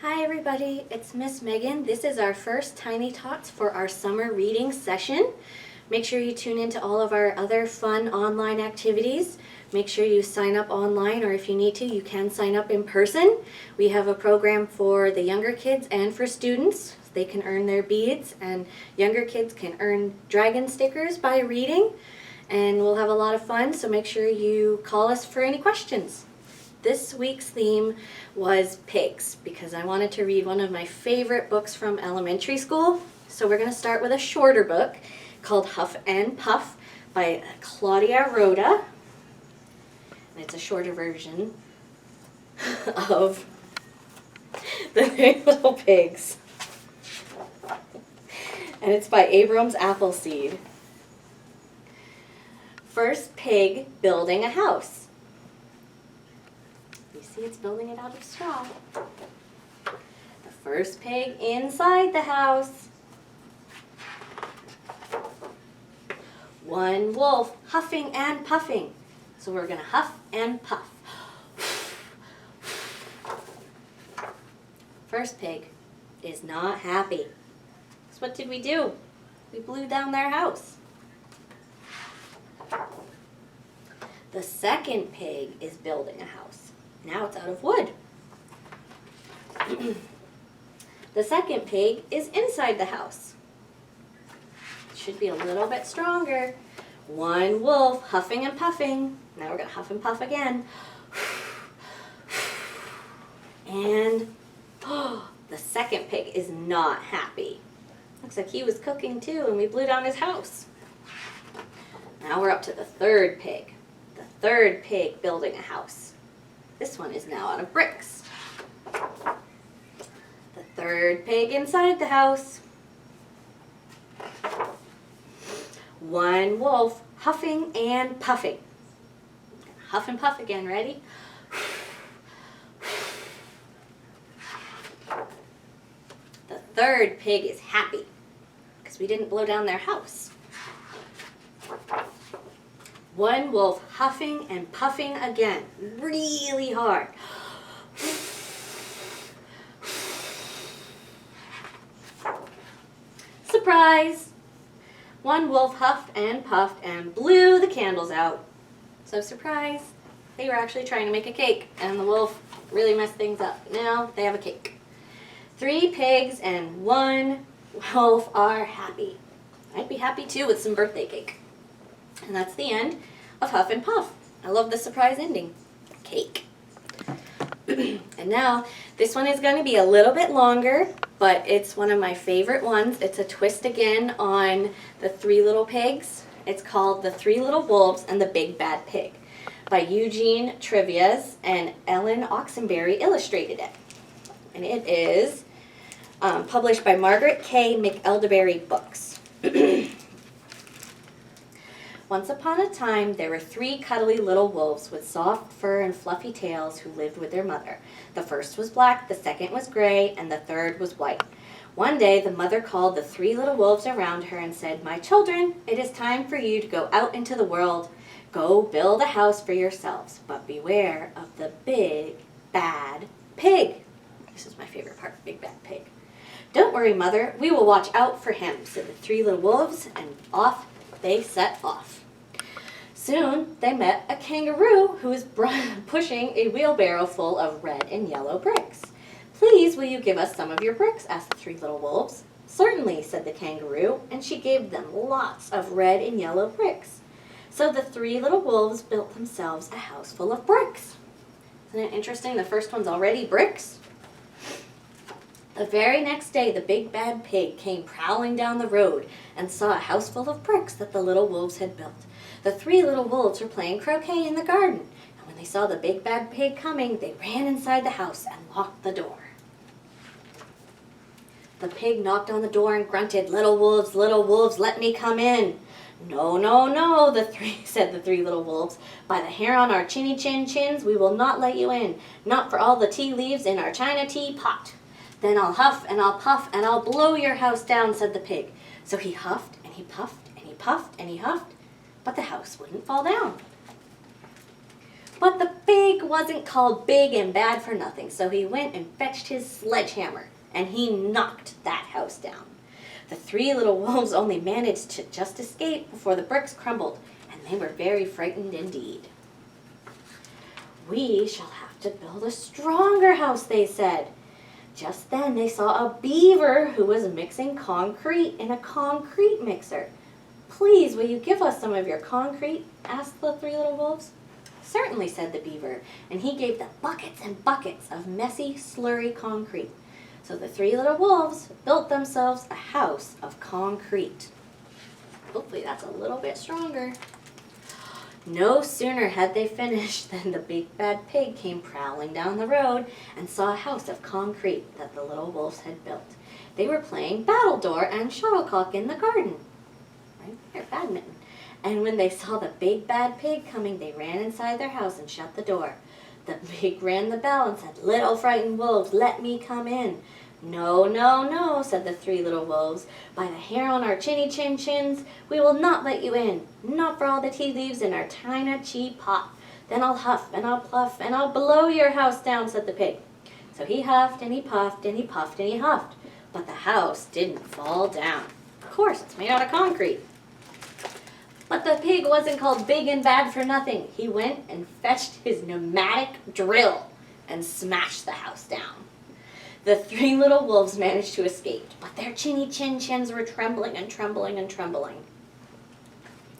Hi everybody, it's Miss Megan. This is our first Tiny Tots for our summer reading session. Make sure you tune into all of our other fun online activities. Make sure you sign up online, or if you need to, you can sign up in person. We have a program for the younger kids and for students. They can earn their beads, and younger kids can earn dragon stickers by reading. And we'll have a lot of fun, so make sure you call us for any questions. This week's theme was pigs, because I wanted to read one of my favorite books from elementary school. So we're going to start with a shorter book called Huff and Puff by Claudia Rueda. And it's a shorter version of The Three Little Pigs. And it's by Abrams Appleseed. First pig building a house. You see it's building it out of straw. The first pig inside the house. One wolf huffing and puffing. So we're going to huff and puff. First pig is not happy. So what did we do? We blew down their house. The second pig is building a house. Now it's out of wood. The second pig is inside the house. It should be a little bit stronger. One wolf huffing and puffing. Now we're going to huff and puff again. And the second pig is not happy. Looks like he was cooking too, and we blew down his house. Now we're up to the third pig. The third pig building a house. This one is now out of bricks. The third pig inside the house. One wolf huffing and puffing. Huff and puff again, ready? The third pig is happy because we didn't blow down their house. One wolf huffing and puffing again, really hard. Surprise! One wolf huffed and puffed and blew the candles out. So surprise, they were actually trying to make a cake, and the wolf really messed things up. Now they have a cake. 3 pigs and 1 wolf are happy. I'd be happy too with some birthday cake. And that's the end of Huff and Puff. I love the surprise ending. Cake. And now, this one is going to be a little bit longer, but it's one of my favorite ones. It's a twist again on the 3 Little Pigs. It's called The 3 Little Wolves and the Big Bad Pig by Eugene Trivizas, and Helen Oxenbury illustrated it. And it is published by Margaret K. McElderry Books. Once upon a time, there were 3 cuddly little wolves with soft fur and fluffy tails who lived with their mother. The first was black, the second was gray, and the third was white. One day, the mother called the 3 little wolves around her and said, "My children, it is time for you to go out into the world. Go build a house for yourselves, but beware of the big, bad pig." This is my favorite part, big, bad pig. "Don't worry, Mother, we will watch out for him," said the 3 little wolves, and off they set off. Soon they met a kangaroo who was pushing a wheelbarrow full of red and yellow bricks. "Please, will you give us some of your bricks?" asked the 3 little wolves. "Certainly," said the kangaroo, and she gave them lots of red and yellow bricks. So the 3 little wolves built themselves a house full of bricks. Isn't it interesting? The first one's already bricks. The very next day, the big bad pig came prowling down the road and saw a house full of bricks that the little wolves had built. The 3 little wolves were playing croquet in the garden, and when they saw the big bad pig coming, they ran inside the house and locked the door. The pig knocked on the door and grunted, little wolves, let me come in." "No, no, no," said the 3 little wolves. "By the hair on our chinny chin chins, we will not let you in. Not for all the tea leaves in our china tea pot." "Then I'll huff and I'll puff and I'll blow your house down," said the pig. So he huffed and he puffed and he puffed and he huffed, but the house wouldn't fall down. But the pig wasn't called big and bad for nothing, so he went and fetched his sledgehammer, and he knocked that house down. The three little wolves only managed to just escape before the bricks crumbled, and they were very frightened indeed. "We shall have to build a stronger house," they said. Just then they saw a beaver who was mixing concrete in a concrete mixer. "Please, will you give us some of your concrete?" asked the three little wolves. "Certainly," said the beaver, and he gave them buckets and buckets of messy, slurry concrete. So the three little wolves built themselves a house of concrete. Hopefully that's a little bit stronger. No sooner had they finished than the big bad pig came prowling down the road and saw a house of concrete that the little wolves had built. They were playing battledore and shuttlecock in the garden. Right there, badminton. And when they saw the big bad pig coming, they ran inside their house and shut the door. The pig rang the bell and said, "Little frightened wolves, let me come in." "No, no, no," said the three little wolves. "By the hair on our chinny chin chins, we will not let you in. Not for all the tea leaves in our china tea pot. Then I'll huff and I'll puff and I'll blow your house down," said the pig. So he huffed and he puffed and he puffed and he huffed. But the house didn't fall down. Of course, it's made out of concrete. But the pig wasn't called big and bad for nothing. He went and fetched his pneumatic drill and smashed the house down. The three little wolves managed to escape, but their chinny chin chins were trembling and trembling and trembling.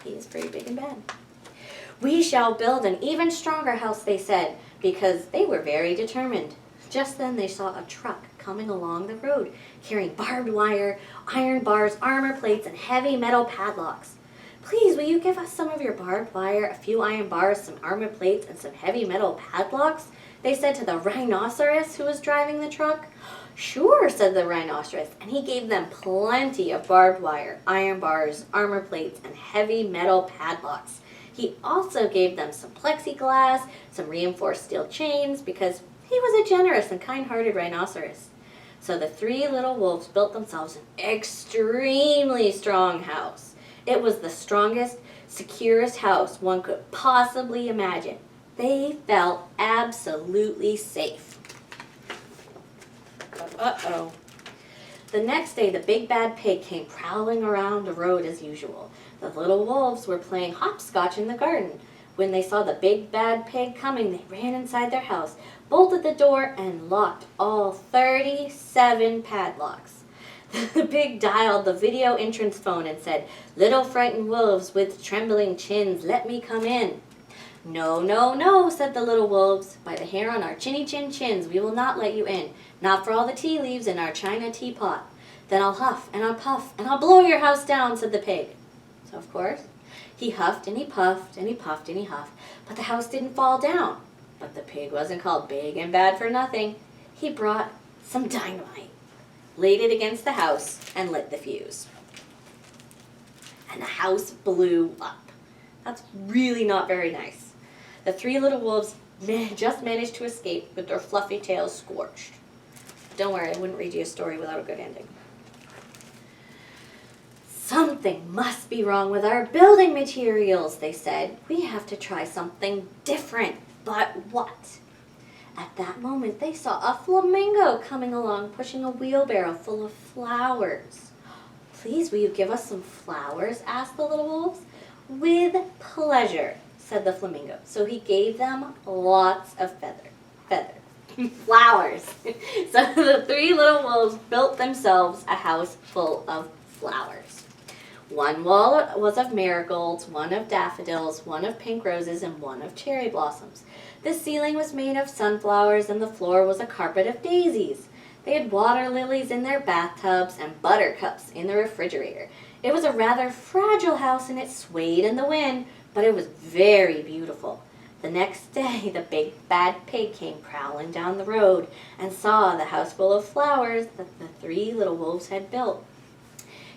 He is pretty big and bad. "We shall build an even stronger house," they said, because they were very determined. Just then they saw a truck coming along the road, carrying barbed wire, iron bars, armor plates, and heavy metal padlocks. "Please, will you give us some of your barbed wire, a few iron bars, some armor plates, and some heavy metal padlocks?" they said to the rhinoceros who was driving the truck. "Sure," said the rhinoceros, and he gave them plenty of barbed wire, iron bars, armor plates, and heavy metal padlocks. He also gave them some plexiglass, some reinforced steel chains, because he was a generous and kind-hearted rhinoceros. So the three little wolves built themselves an extremely strong house. It was the strongest, securest house one could possibly imagine. They felt absolutely safe. Uh-oh. The next day, the big bad pig came prowling around the road as usual. The little wolves were playing hopscotch in the garden. When they saw the big bad pig coming, they ran inside their house, bolted the door, and locked all 37 padlocks. The pig dialed the video entrance phone and said, "Little frightened wolves with trembling chins, let me come in." "No, no, no," said the little wolves. "By the hair on our chinny chin chins, we will not let you in. Not for all the tea leaves in our china teapot. Then I'll huff and I'll puff and I'll blow your house down," said the pig. So of course, he huffed and he puffed and he puffed and he huffed, but the house didn't fall down. But the pig wasn't called big and bad for nothing. He brought some dynamite, laid it against the house, and lit the fuse. And the house blew up. That's really not very nice. The three little wolves just managed to escape with their fluffy tails scorched. Don't worry, I wouldn't read you a story without a good ending. "Something must be wrong with our building materials," they said. "We have to try something different. But what?" At that moment, they saw a flamingo coming along, pushing a wheelbarrow full of flowers. "Please, will you give us some flowers?" asked the little wolves. "With pleasure," said the flamingo. So he gave them lots of flowers. So the three little wolves built themselves a house full of flowers. One wall was of marigolds, one of daffodils, one of pink roses, and one of cherry blossoms. The ceiling was made of sunflowers, and the floor was a carpet of daisies. They had water lilies in their bathtubs and buttercups in the refrigerator. It was a rather fragile house, and it swayed in the wind, but it was very beautiful. The next day, the big bad pig came prowling down the road and saw the house full of flowers that the three little wolves had built.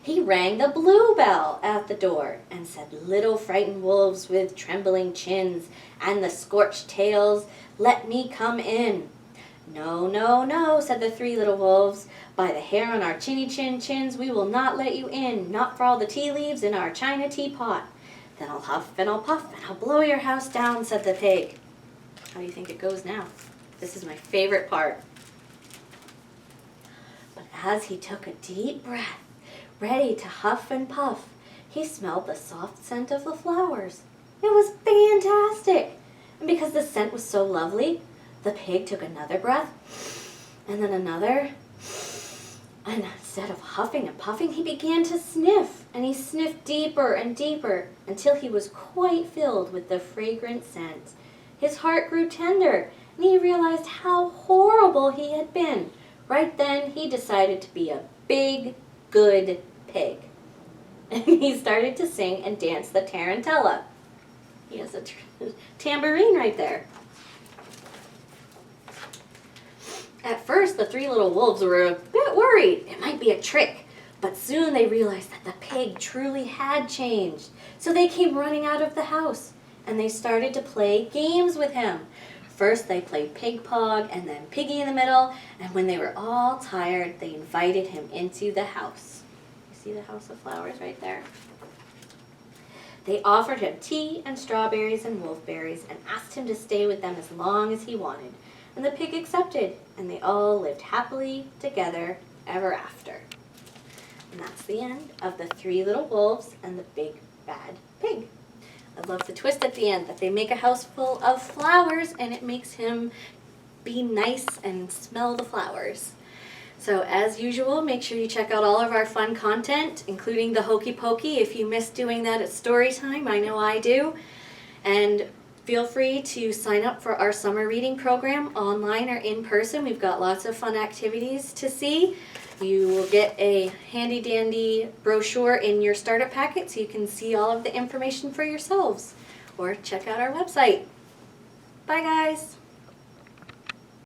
He rang the bluebell at the door and said, "Little frightened wolves with trembling chins and the scorched tails, let me come in." "No, no, no," said the three little wolves. "By the hair on our chinny chin chins, we will not let you in, not for all the tea leaves in our china teapot. Then I'll huff and I'll puff and I'll blow your house down," said the pig. How do you think it goes now? This is my favorite part. But as he took a deep breath, ready to huff and puff, he smelled the soft scent of the flowers. It was fantastic! And because the scent was so lovely, the pig took another breath, and then another. And instead of huffing and puffing, he began to sniff, and he sniffed deeper and deeper until he was quite filled with the fragrant scent. His heart grew tender, and he realized how horrible he had been. Right then, he decided to be a big, good pig. And he started to sing and dance the tarantella. He has a tambourine right there. At first, the three little wolves were a bit worried. It might be a trick. But soon they realized that the pig truly had changed. So they came running out of the house, and they started to play games with him. First, they played pig pog, and then piggy in the middle. And when they were all tired, they invited him into the house. You see the house of flowers right there? They offered him tea and strawberries and wolfberries and asked him to stay with them as long as he wanted. And the pig accepted, and they all lived happily together ever after. And that's the end of the three little wolves and the big bad pig. I love the twist at the end that they make a house full of flowers and it makes him be nice and smell the flowers. So as usual, make sure you check out all of our fun content, including the Hokey Pokey if you miss doing that at story time. I know I do. And feel free to sign up for our summer reading program online or in person. We've got lots of fun activities to see. You will get a handy dandy brochure in your starter packet so you can see all of the information for yourselves. Or check out our website. Bye guys!